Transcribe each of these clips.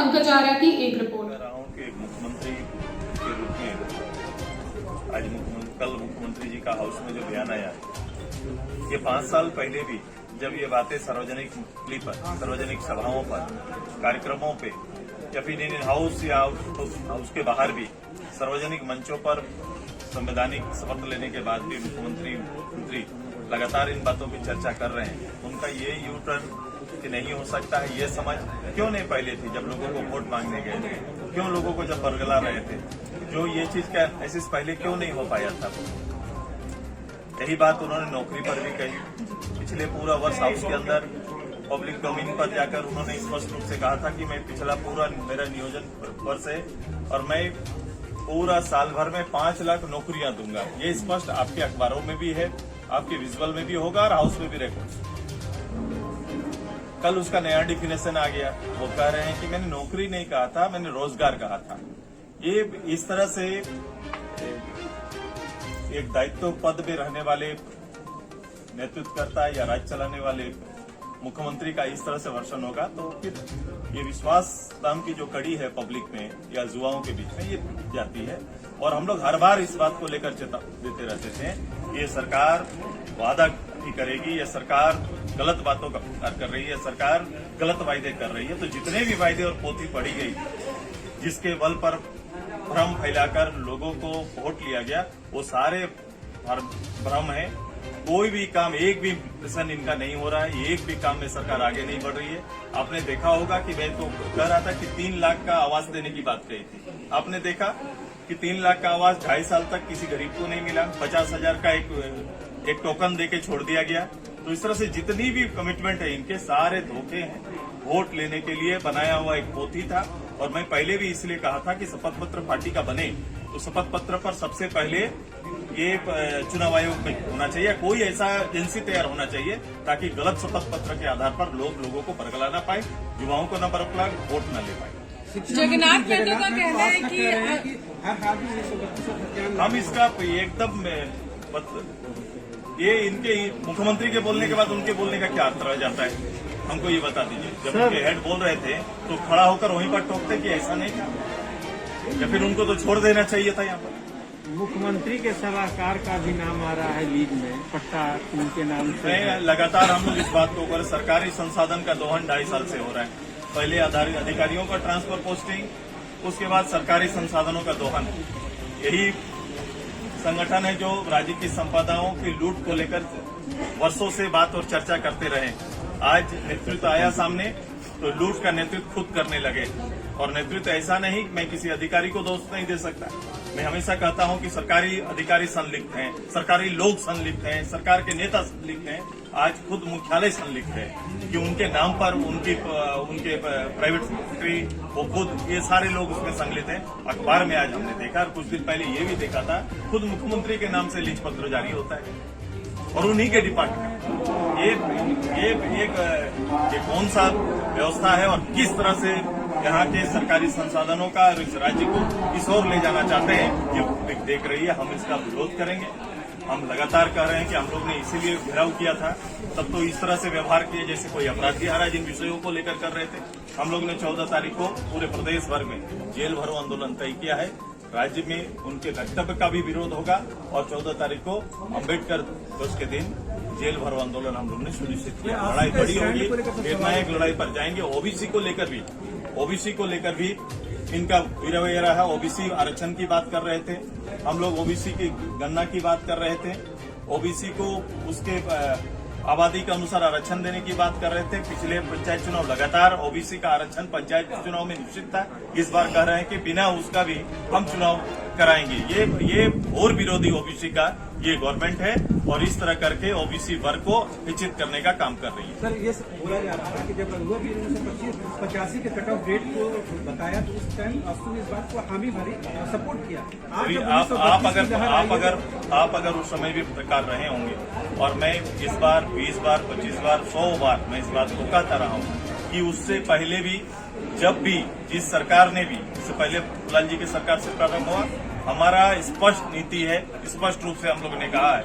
पंकज आर्या की एक रिपोर्ट। मुख्यमंत्री के रूप में आज कल मुख्यमंत्री जी का हाउस में जो बयान आया, ये 5 साल पहले भी जब ये बातें सार्वजनिक पर, सार्वजनिक सभाओं पर, कार्यक्रमों पे या फिर इन हाउस या हाउस के बाहर भी सार्वजनिक मंचों पर संवैधानिक शपथ लेने के बाद भी मुख्यमंत्री लगातार इन बातों की चर्चा कर रहे हैं। उनका ये यू टर्न कि नहीं हो सकता है, ये समझ क्यों नहीं पहले थी जब लोगों को वोट मांगने गए थे, क्यों लोगों को जब बरगला रहे थे, जो ये चीज का एहसास पहले क्यों नहीं हो पाया था। यही बात उन्होंने नौकरी पर भी कही। पिछले पूरा वर्ष हाउस के अंदर पब्लिक डोमेन पर जाकर उन्होंने स्पष्ट रूप से कहा था कि मैं पिछला पूरा मेरा नियोजन वर्ष है और मैं पूरा साल भर में 5 लाख नौकरियां दूंगा। ये स्पष्ट आपके अखबारों में भी है, आपके विजुअल में भी होगा और हाउस में भी रिकॉर्ड। कल उसका नया डिफिनेशन आ गया। वो कह रहे हैं कि मैंने नौकरी नहीं कहा था, मैंने रोजगार कहा था। ये इस तरह से एक दायित्व पद में रहने वाले नेतृत्वकर्ता या राज्य चलाने वाले मुख्यमंत्री का इस तरह से वर्षन होगा तो फिर ये विश्वास नाम की जो कड़ी है पब्लिक में या युवाओं के बीच में ये जाती है। और हम लोग हर बार इस बात को लेकर चेतावनी देते रहते थे, ये सरकार वादा ही करेगी, ये सरकार गलत बातों का प्रचार कर रही है, सरकार गलत वायदे कर रही है। तो जितने भी वायदे और पोथी पढ़ी गई जिसके बल पर भ्रम फैलाकर लोगों को वोट लिया गया, वो सारे भ्रम है। कोई भी काम, एक भी मिशन इनका नहीं हो रहा है, एक भी काम में सरकार आगे नहीं बढ़ रही है। आपने देखा होगा कि मैं तो कह रहा था कि 3 लाख का आवास देने की बात कही थी। आपने देखा कि 3 लाख का आवास 2.5 साल तक किसी गरीब को नहीं मिला। 50,000 का एक टोकन देके छोड़ दिया गया। तो इस तरह से जितनी भी कमिटमेंट है इनके सारे धोखे हैं। वोट लेने के लिए बनाया हुआ एक पोथी था। और मैं पहले भी इसलिए कहा था कि शपथ पत्र पार्टी का बने तो शपथ पत्र पर सबसे पहले ये चुनाव आयोग में होना चाहिए, कोई ऐसा एजेंसी तैयार होना चाहिए ताकि गलत शपथ पत्र के आधार पर लोगों को बरगला ना पाए, युवाओं को न बरगला, वोट न ले पाए। जगन्नाथ महतो का कहना है कि हम इसका एकदम ये इनके मुख्यमंत्री के बोलने के बाद उनके बोलने का क्या अर्थ रह जाता है, हमको ये बता दीजिए। जब उनके हेड बोल रहे थे तो खड़ा होकर वहीं पर टोकते कि ऐसा नहीं था, या फिर उनको तो छोड़ देना चाहिए था। यहाँ पर मुख्यमंत्री के सलाहकार का भी नाम आ रहा है लीड में, पट्टा उनके नाम से। लगातार हम लोग इस बात को कर, सरकारी संसाधन का दोहन 2.5 साल से हो रहा है। पहले अधिकारियों का ट्रांसफर पोस्टिंग, उसके बाद सरकारी संसाधनों का दोहन। यही संगठन है जो राज्य की संपदाओं की लूट को लेकर वर्षों से बात और चर्चा करते रहे। आज नेतृत्व आया सामने तो लूट का नेतृत्व खुद करने लगे। और नेतृत्व ऐसा नहीं, मैं किसी अधिकारी को दोष नहीं दे सकता। मैं हमेशा कहता हूं कि सरकारी अधिकारी संलिप्त हैं, सरकारी लोग संलिप्त हैं, सरकार के नेता संलिप्त हैं। आज खुद मुख्यालय संलिप्त है कि उनके नाम पर उनके प्राइवेट सेक्रेटरी, वो खुद ये सारे लोग उसमें संलिप्त हैं। अखबार में आज हमने देखा और कुछ दिन पहले ये भी देखा था, खुद मुख्यमंत्री के नाम से लीज पत्र जारी होता है और उन्हीं के डिपार्टमेंट। ये कौन सा व्यवस्था है और किस तरह से यहाँ के सरकारी संसाधनों का और इस राज्य को इस ओर ले जाना चाहते हैं, ये पब्लिक देख रही है। हम इसका विरोध करेंगे। हम लगातार कह रहे हैं कि हम लोग ने इसीलिए घेराव किया था, तब तो इस तरह से व्यवहार किए जैसे कोई अपराधी आ रहा है। जिन विषयों को लेकर कर रहे थे, हम लोग ने 14 तारीख को पूरे प्रदेश भर में जेल भरो आंदोलन तय किया है। राज्य में उनके वक्तव्य का भी विरोध होगा और 14 तारीख को अम्बेडकर दिवस के दिन जेल भरो आंदोलन हम लोग ने सुनिश्चित किया। लड़ाई बड़ी होगी, निर्णायक लड़ाई पर जाएंगे। ओबीसी को लेकर भी इनका विरोध है। ओबीसी आरक्षण की बात कर रहे थे, हम लोग ओबीसी की गणना की बात कर रहे थे, ओबीसी को उसके आबादी के अनुसार आरक्षण देने की बात कर रहे थे। पिछले पंचायत चुनाव लगातार ओबीसी का आरक्षण पंचायत चुनाव में निश्चित था। इस बार कह रहे हैं कि बिना उसका भी हम चुनाव कराएंगे। ये और विरोधी ओबीसी का ये गवर्नमेंट है और इस तरह करके ओबीसी वर्ग को विचित करने का काम कर रही है। सर, ये बोला जा रहा है कि जब रघुवर जी ने 85 के कट ऑफ डेट को बताया तो उस टाइम आपने इस बात को हामी भरी सपोर्ट किया। आप अगर उस समय भी पत्रकार रहे होंगे और मैं इस बार 20 बार 25 बार 100 बार मैं इस बात को कहता रहा हूँ कि उससे पहले भी जब भी जिस सरकार ने भी, इससे पहले लाल जी की सरकार से प्रारंभ हुआ, हमारा स्पष्ट नीति है, स्पष्ट रूप से हम लोगों ने कहा है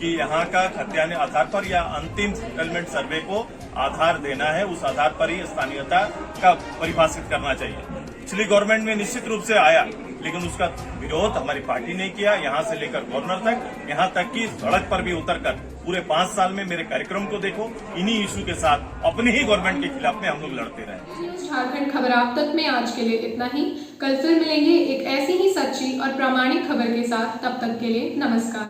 कि यहाँ का खतियानी आधार पर या अंतिम सेटलमेंट सर्वे को आधार देना है, उस आधार पर ही स्थानीयता का परिभाषित करना चाहिए। पिछली गवर्नमेंट में निश्चित रूप से आया, लेकिन उसका विरोध हमारी पार्टी ने किया। यहाँ से लेकर गवर्नर तक, यहाँ तक कि सड़क पर भी उतरकर पूरे 5 साल में मेरे कार्यक्रम को देखो, इन्हीं इशू के साथ अपनी ही गवर्नमेंट के खिलाफ में हम लोग लड़ते रहे। झारखंड खबर आप तक में आज के लिए इतना ही। कल फिर मिलेंगे एक ऐसी ही सच्ची और प्रामाणिक खबर के साथ। तब तक के लिए नमस्कार।